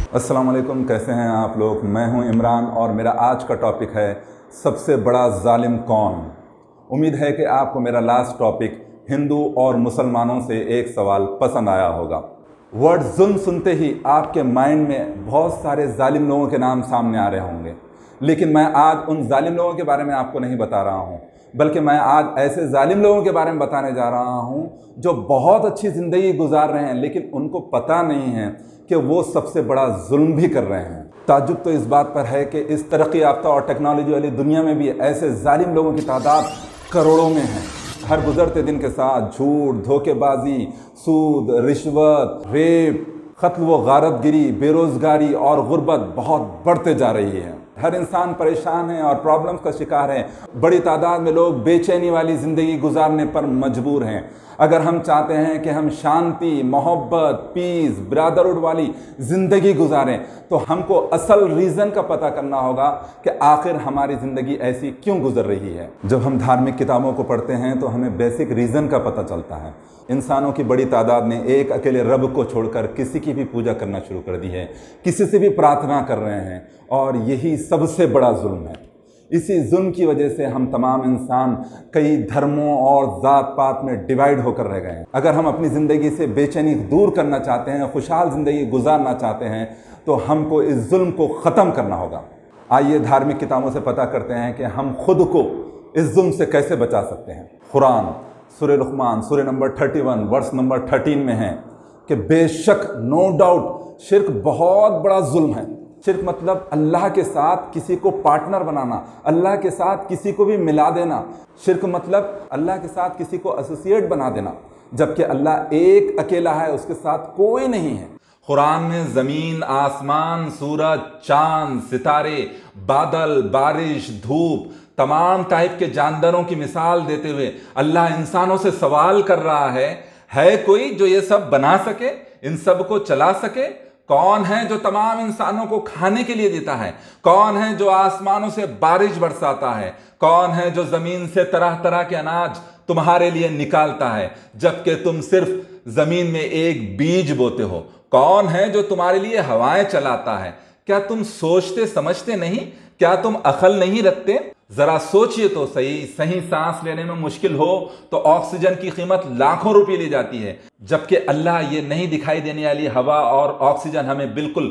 अस्सलाम वालेकुम, कैसे हैं आप लोग। मैं हूं इमरान और मेरा आज का टॉपिक है सबसे बड़ा जालिम कौन। उम्मीद है कि आपको मेरा लास्ट टॉपिक हिंदू और मुसलमानों से एक सवाल पसंद आया होगा। वर्ड जुल्म सुनते ही आपके माइंड में बहुत सारे जालिम लोगों के नाम सामने आ रहे होंगे, लेकिन मैं आज उन जालिम लोगों के बारे में आपको नहीं बता रहा हूँ, बल्कि मैं आज ऐसे जालिम लोगों के बारे में बताने जा रहा हूँ जो बहुत अच्छी ज़िंदगी गुजार रहे हैं, लेकिन उनको पता नहीं है कि वो सबसे बड़ा जुल्म भी कर रहे हैं। ताज्जुब तो इस बात पर है कि इस तरक्की याफ्ता और टेक्नोलॉजी वाली दुनिया में भी ऐसे जालिम लोगों की तादाद करोड़ों में है। हर गुजरते दिन के साथ झूठ, धोखेबाजी, सूद, रिश्वत, रेप, क़त्ल व गारतगिरी, बेरोज़गारी और गुर्बत बहुत बढ़ते जा रही है। हर इंसान परेशान है और प्रॉब्लम्स का शिकार है। बड़ी तादाद में लोग बेचैनी वाली ज़िंदगी गुजारने पर मजबूर हैं। अगर हम चाहते हैं कि हम शांति, मोहब्बत, पीस, ब्रदरहुड वाली ज़िंदगी गुजारें, तो हमको असल रीज़न का पता करना होगा कि आखिर हमारी ज़िंदगी ऐसी क्यों गुजर रही है। जब हम धार्मिक किताबों को पढ़ते हैं तो हमें बेसिक रीज़न का पता चलता है। इंसानों की बड़ी तादाद ने एक अकेले रब को छोड़कर किसी की भी पूजा करना शुरू कर दी है, किसी से भी प्रार्थना कर रहे हैं, और यही सबसे बड़ा जुल्म है। इसी जुल्म की वजह से हम तमाम इंसान कई धर्मों और ज़ात पात में डिवाइड होकर रह गए हैं। अगर हम अपनी ज़िंदगी से बेचैनी दूर करना चाहते हैं, खुशहाल ज़िंदगी गुजारना चाहते हैं, तो हमको इस जुल्म को ख़त्म करना होगा। आइए धार्मिक किताबों से पता करते हैं कि हम खुद को इस जुल्म से कैसे बचा सकते हैं। कुरान सूरह लुक़मान सूरह नंबर 31 वर्स नंबर 13 में है कि बेशक, नो डाउट, शिर्क बहुत बड़ा जुल्म है। शिर्क मतलब अल्लाह के साथ किसी को पार्टनर बनाना, अल्लाह के साथ किसी को भी मिला देना। शिर्क मतलब अल्लाह के साथ किसी को एसोसिएट बना देना, जबकि अल्लाह एक अकेला है, उसके साथ कोई नहीं है। कुरान में ज़मीन, आसमान, सूरज, चांद, सितारे, बादल, बारिश, धूप, तमाम टाइप के जानवरों की मिसाल देते हुए अल्लाह इंसानों से सवाल कर रहा है कोई जो ये सब बना सके, इन सब को चला सके? कौन है जो तमाम इंसानों को खाने के लिए देता है? कौन है जो आसमानों से बारिश बरसाता है? कौन है जो जमीन से तरह तरह के अनाज तुम्हारे लिए निकालता है, जबकि तुम सिर्फ जमीन में एक बीज बोते हो? कौन है जो तुम्हारे लिए हवाएं चलाता है? क्या तुम सोचते समझते नहीं? क्या तुम अकल नहीं रखते? जरा सोचिए तो सही सांस लेने में मुश्किल हो तो ऑक्सीजन की कीमत लाखों रुपए ली जाती है, जबकि अल्लाह ये नहीं दिखाई देने वाली हवा और ऑक्सीजन हमें बिल्कुल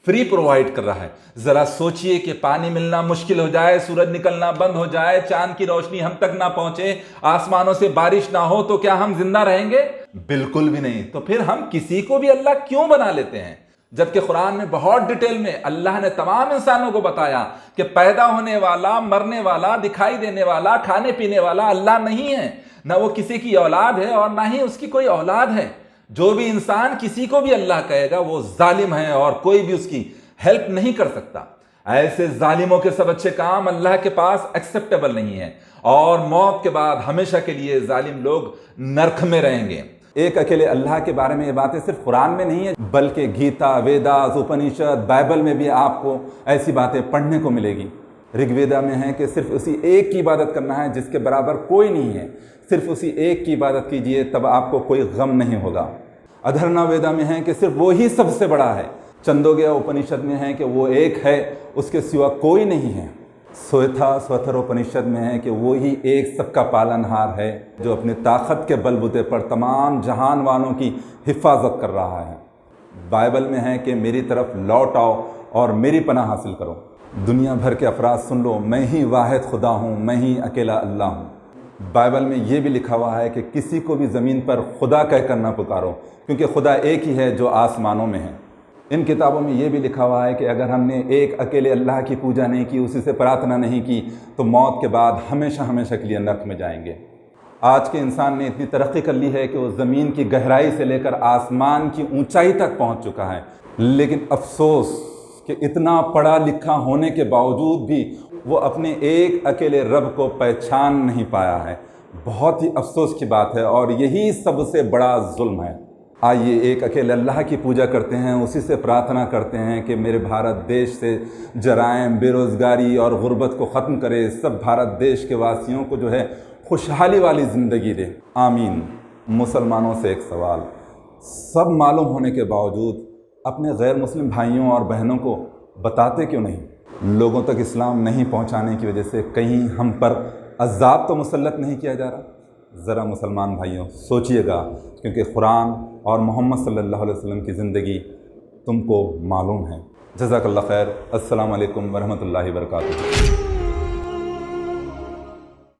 फ्री प्रोवाइड कर रहा है। जरा सोचिए कि पानी मिलना मुश्किल हो जाए, सूरज निकलना बंद हो जाए, चांद की रोशनी हम तक ना पहुंचे, आसमानों से बारिश ना हो, तो क्या हम जिंदा रहेंगे? बिल्कुल भी नहीं। तो फिर हम किसी को भी अल्लाह क्यों बना लेते हैं, जबकि कुरान में बहुत डिटेल में अल्लाह ने तमाम इंसानों को बताया कि पैदा होने वाला, मरने वाला, दिखाई देने वाला, खाने पीने वाला अल्लाह नहीं है। ना वो किसी की औलाद है और ना ही उसकी कोई औलाद है। जो भी इंसान किसी को भी अल्लाह कहेगा वो जालिम है और कोई भी उसकी हेल्प नहीं कर सकता। ऐसे जालिमों के सब अच्छे काम अल्लाह के पास एक्सेप्टेबल नहीं है, और मौत के बाद हमेशा के लिए जालिम लोग नरक में रहेंगे। एक अकेले अल्लाह के बारे में ये बातें सिर्फ कुरान में नहीं है, बल्कि गीता, वेदास, उपनिषद, बाइबल में भी आपको ऐसी बातें पढ़ने को मिलेगी। ऋग्वेदा में है कि सिर्फ उसी एक की इबादत करना है जिसके बराबर कोई नहीं है। सिर्फ उसी एक की इबादत कीजिए, तब आपको कोई गम नहीं होगा। अधर्वणा वेदा में है कि सिर्फ वो ही सबसे बड़ा है। छंदोग्य उपनिषद में है कि वो एक है, उसके सिवा कोई नहीं है। स्वथर उपनिषद में है कि वो ही एक सबका पालनहार है, जो अपनी ताकत के बलबूते पर तमाम जहान वालों की हिफाजत कर रहा है। बाइबल में है कि मेरी तरफ लौट आओ और मेरी पनाह हासिल करो। दुनिया भर के अफराद सुन लो, मैं ही वाहिद खुदा हूँ, मैं ही अकेला अल्लाह हूँ। बाइबल में ये भी लिखा हुआ है कि किसी को भी ज़मीन पर खुदा कहकर ना पुकारो, क्योंकि खुदा एक ही है जो आसमानों में है। इन किताबों में ये भी लिखा हुआ है कि अगर हमने एक अकेले अल्लाह की पूजा नहीं की, उसी से प्रार्थना नहीं की, तो मौत के बाद हमेशा हमेशा के लिए नरक में जाएंगे। आज के इंसान ने इतनी तरक्की कर ली है कि वो ज़मीन की गहराई से लेकर आसमान की ऊंचाई तक पहुंच चुका है, लेकिन अफसोस कि इतना पढ़ा लिखा होने के बावजूद भी वो अपने एक अकेले रब को पहचान नहीं पाया है। बहुत ही अफसोस की बात है, और यही सबसे बड़ा जुल्म है। आइए एक अकेले अल्लाह की पूजा करते हैं, उसी से प्रार्थना करते हैं कि मेरे भारत देश से जराइम, बेरोज़गारी और गुर्बत को ख़त्म करे, सब भारत देश के वासियों को जो है खुशहाली वाली ज़िंदगी दे। आमीन। मुसलमानों से एक सवाल, सब मालूम होने के बावजूद اپنے غیر مسلم بھائیوں اور بہنوں کو بتاتے کیوں نہیں؟ لوگوں تک اسلام نہیں پہنچانے کی وجہ سے کہیں ہم پر عذاب تو مسلط نہیں کیا جا رہا؟ ذرا مسلمان بھائیوں سوچئے گا، کیونکہ قرآن اور محمد صلی اللہ علیہ وسلم کی زندگی تم کو معلوم ہے۔ جزاک اللہ خیر۔ السلام علیکم ورحمۃ اللہ وبرکاتہ۔